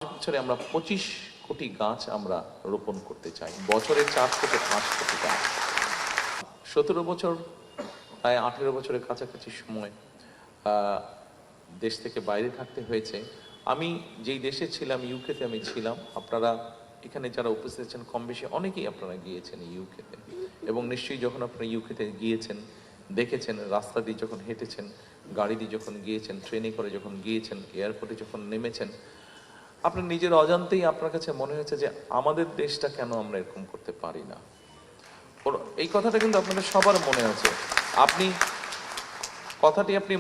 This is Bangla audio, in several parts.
বছরে আমরা 25 কোটি গাছ আমরা রোপণ করতে চাই, বছরে 4 থেকে 5 কোটি গাছ। 17 বছর, প্রায় 18 বছরের কাছাকাছি সময় দেশ থেকে বাইরে থাকতে হয়েছে। আমি যেই দেশে ছিলাম, ইউকেতে আমি ছিলাম। আপনারা এখানে যারা উপস্থিত আছেন কম বেশি অনেকেই আপনারা গিয়েছেন ইউকেতে, এবং নিশ্চয়ই যখন আপনারা ইউকেতে গিয়েছেন, দেখেছেন, রাস্তা দিয়ে যখন হেঁটেছেন, গাড়ি দিয়ে যখন গিয়েছেন, ট্রেনে করে যখন গিয়েছেন, এয়ারপোর্টে যখন নেমেছেন, আপনার নিজের অজান্তেই আপনার কাছে মনে হয়েছে যে আমাদের দেশটা কেন আমরা এরকম করতে পারি না। এই কথাটা কিন্তু আপনাদের সবার মনে আছে। আপনি কথাটি আপনি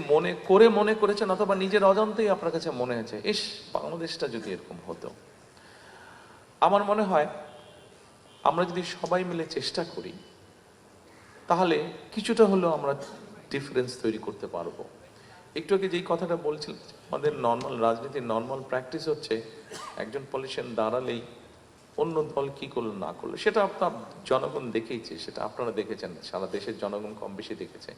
মনে করেছেন, অথবা নিজের অজান্তেই আপনার কাছে মনে হয়েছে, ইস, বাংলাদেশটা যদি এরকম হতো। আমার মনে হয় আমরা যদি সবাই মিলে চেষ্টা করি, তাহলে কিছুটা হলেও আমরা ডিফারেন্স তৈরি করতে পারবো। একটু আগে যেই কথাটা বলছিলাম, আমাদের নর্মাল রাজনীতির নর্মাল প্র্যাকটিস হচ্ছে একজন পলিটিশিয়ান দাঁড়ালেই অন্য দল কি করলো না করলো সেটা আপনার জনগণ দেখেইছে, সেটা আপনারা দেখেছেন, সারা দেশের জনগণ কম বেশি দেখেছে।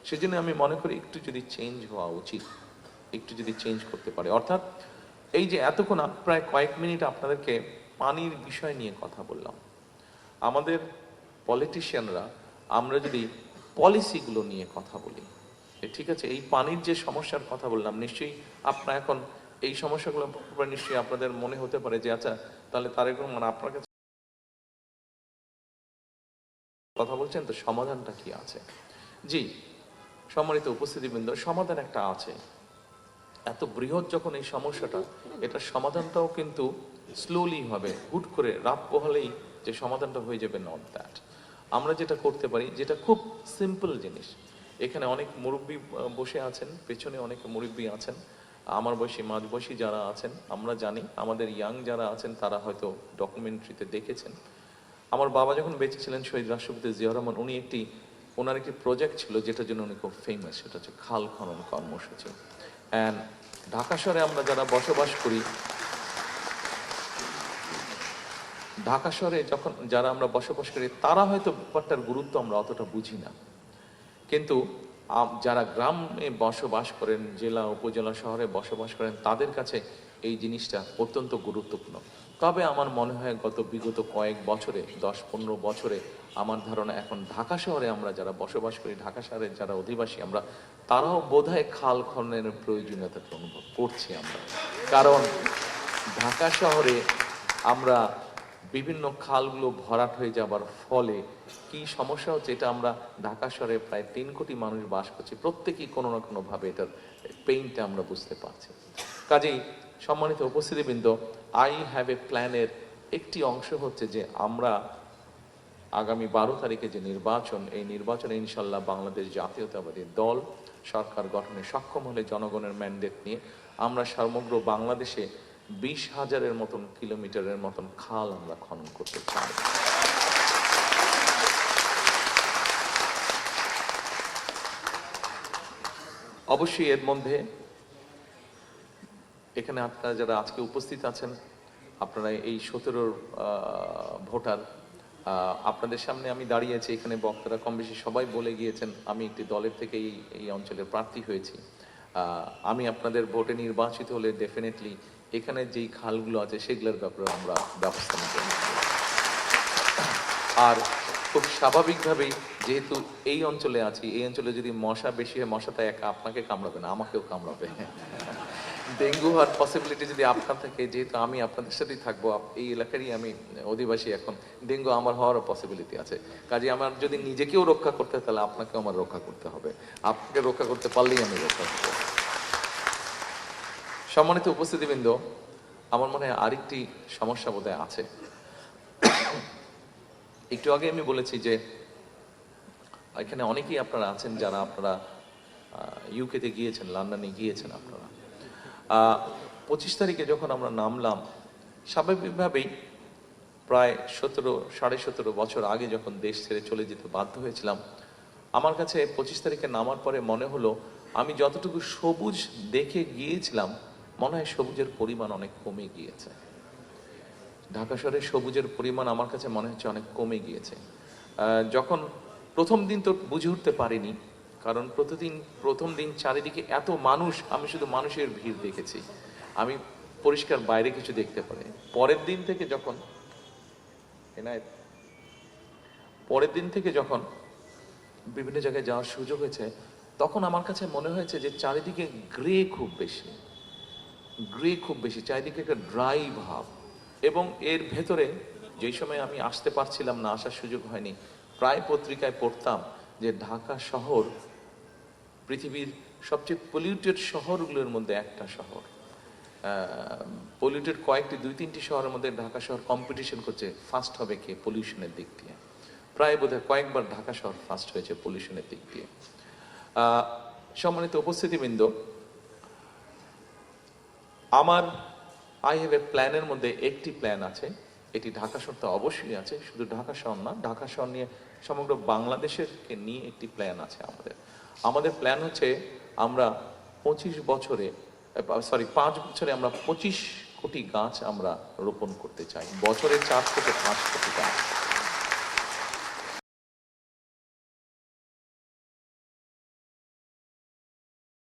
সেজন্য আমি মনে করি একটু যদি চেঞ্জ হওয়া উচিত, একটু যদি চেঞ্জ করতে পারে। অর্থাৎ এই যে এতক্ষণ প্রায় কয়েক মিনিট আপনাদেরকে পানির বিষয় নিয়ে কথা বললাম, আমাদের পলিটিশিয়ানরা আমরা যদি পলিসিগুলো নিয়ে কথা বলি, ঠিক আছে, এই পানির যে সমস্যার কথা বললাম, নিশ্চয়ই আপনারা এখন এই সমস্যাগুলো নিশ্চয়ই আপনাদের মনে হতে পারে যে আচ্ছা, তাহলে তারেক রহমান আপনার কাছে কথা বলছেন, তো সমাধানটা কি আছে? জি, সম্মানিত উপস্থিতিবৃন্দ, সমাধান একটা আছে। এত বৃহৎ যখন এই সমস্যাটা, এটার সমাধানটাও কিন্তু স্লোলি হবে, হুট করে রাত পোহালেই যে সমাধানটা হয়ে যাবে, নট দ্যাট। আমরা যেটা করতে পারি, যেটা খুব সিম্পল জিনিস, এখানে অনেক মুরব্বী বসে আছেন, পেছনে অনেক মুরব্বী আছেন, আমার বয়সী মাঝবয়সী যারা আছেন, আমরা জানি, আমাদের ইয়াং যারা আছেন তারা হয়তো ডকুমেন্টারিতে দেখেছেন। আমার বাবা যখন বেঁচে ছিলেন, শহীদ রাষ্ট্রপতি জিয়াউর রহমান, ওনার একটি প্রজেক্ট ছিল যেটার জন্য উনি খুব ফেমাস, সেটা হচ্ছে খাল খনন কর্মসূচি। অ্যান্ড ঢাকা শহরে আমরা যারা বসবাস করি, ঢাকা শহরে যখন যারা আমরা বসবাস করি, তারা হয়তো ব্যাপারটার গুরুত্ব আমরা অতটা বুঝি না, কিন্তু যারা গ্রামে বসবাস করেন, জেলা উপজেলা শহরে বসবাস করেন, তাদের কাছে এই জিনিসটা অত্যন্ত গুরুত্বপূর্ণ। তবে আমার মনে হয় বিগত কয়েক বছরে, 10-15 বছরে, আমার ধারণা এখন ঢাকা শহরে আমরা যারা বসবাস করি, ঢাকা শহরের যারা অধিবাসী আমরা, তারাও বোধহয় খাল খননের প্রয়োজনীয়তাকে অনুভব করছি আমরা। কারণ ঢাকা শহরে আমরা বিভিন্ন খালগুলো ভরাট হয়ে যাবার ফলে কি সমস্যা হচ্ছে, এটা আমরা ঢাকা শহরে প্রায় 3 কোটি মানুষ বাস করছি, প্রত্যেকেই কোনো না কোনো ভাবে এটার পেইনটা আমরা বুঝতে পারছি। কাজেই সম্মানিত উপস্থিতিবৃন্দ, আই হ্যাভ এ প্ল্যানের একটি অংশ হচ্ছে যে আমরা আগামী 12 তারিখে যে নির্বাচন, এই নির্বাচনে ইনশাল্লাহ বাংলাদেশ জাতীয়তাবাদী দল সরকার গঠনে সক্ষম হলে, জনগণের ম্যান্ডেট নিয়ে আমরা সমগ্র বাংলাদেশে 20,000-এর মতন কিলোমিটারের মতন খাল আমরা খনন করতে চাই। অবশ্যই এর মধ্যে এখানে আপনারা যারা আজকে উপস্থিত আছেন, আপনারা এই 17 ভোটার, আপনাদের সামনে আমি দাঁড়িয়ে আছি, এখানে বক্তারা কম বেশি সবাই বলে গিয়েছেন আমি একটি দলের থেকে এই অঞ্চলের প্রার্থী হয়েছি। আমি আপনাদের ভোটে নির্বাচিত হলে ডেফিনেটলি এখানে যেই খালগুলো আছে সেগুলোর ব্যাপারে আমরা ব্যবস্থা নেব। আর খুব স্বাভাবিকভাবেই, যেহেতু এই অঞ্চলে আছি, এই অঞ্চলে যদি মশা বেশি হয়, মশাটা একা আপনাকে কামড়াবে না, আমাকেও কামড়াবে। ডেঙ্গু হওয়ার পসিবিলিটি যদি আপনার থাকে, যেহেতু আমি আপনাদের সাথেই থাকবো, এই এলাকারই আমি অধিবাসী, এখন ডেঙ্গু আমার হওয়ারও পসিবিলিটি আছে। কাজে আমার যদি নিজেকেও রক্ষা করতে হয়, তাহলে আপনাকেও আমার রক্ষা করতে হবে। আপনাকে রক্ষা করতে পারলেই আমি রক্ষা করবো। সম্মানিত উপস্থিতিবৃন্দ, আমার মনে হয় আরেকটি সমস্যা বোধহয় আছে। একটু আগে আমি বলেছি যে এখানে অনেকেই আপনারা আছেন যারা আপনারা ইউকেতে গিয়েছেন, লন্ডনে গিয়েছেন। আপনারা 25 তারিখে যখন আমরা নামলাম, স্বাভাবিকভাবেই প্রায় 17-17.5 বছর আগে যখন দেশ ছেড়ে চলে যেতে বাধ্য হয়েছিলাম, আমার কাছে 25 তারিখে নামার পরে মনে হলো আমি যতটুকু সবুজ দেখে গিয়েছিলাম, মনে হয় সবুজের পরিমাণ অনেক কমে গিয়েছে। ঢাকা শহরে সবুজের পরিমাণ আমার কাছে মনে হচ্ছে অনেক কমে গিয়েছে। যখন প্রথম দিন তো বুঝে উঠতে পারিনি, কারণ প্রথম দিন চারিদিকে এত মানুষ, আমি শুধু মানুষের ভিড় দেখেছি, আমি পরিষ্কার বাইরে কিছু দেখতে পারি। পরের দিন থেকে যখন এনায়েত পরের দিন থেকে যখন বিভিন্ন জায়গায় যাওয়ার সুযোগ হয়েছে, তখন আমার কাছে মনে হয়েছে যে চারিদিকে গ্রে খুব বেশি, চারিদিকে একটা ড্রাই ভাব। এবং এর ভেতরে যেই সময় আমি আসতে পারছিলাম না, আসার সুযোগ হয়নি, প্রায় পত্রিকায় পড়তাম যে ঢাকা শহর পৃথিবীর সবচেয়ে পলিউটেড শহরগুলোর মধ্যে একটা শহর। পলিউটেড কয়েকটি 2-3টি শহরের মধ্যে ঢাকা শহর কম্পিটিশন করছে ফার্স্ট হবে কে পলিউশনের দিক দিয়ে। প্রায় বোধহয় কয়েকবার ঢাকা শহর ফার্স্ট হয়েছে পলিউশনের দিক দিয়ে। সম্মানিত উপস্থিতিবৃন্দ, আমার আই হ্যাভ এ প্ল্যানের মধ্যে একটি প্ল্যান আছে, এটি ঢাকা শহর তো অবশ্যই আছে, শুধু ঢাকা শহর না, ঢাকা শহর নিয়ে সমগ্র বাংলাদেশের নিয়ে একটি প্ল্যান আছে আমাদের প্ল্যান হচ্ছে আমরা 5 বছরে আমরা 25 কোটি গাছ আমরা রোপণ করতে চাই, বছরে 4 থেকে 5 কোটি গাছ।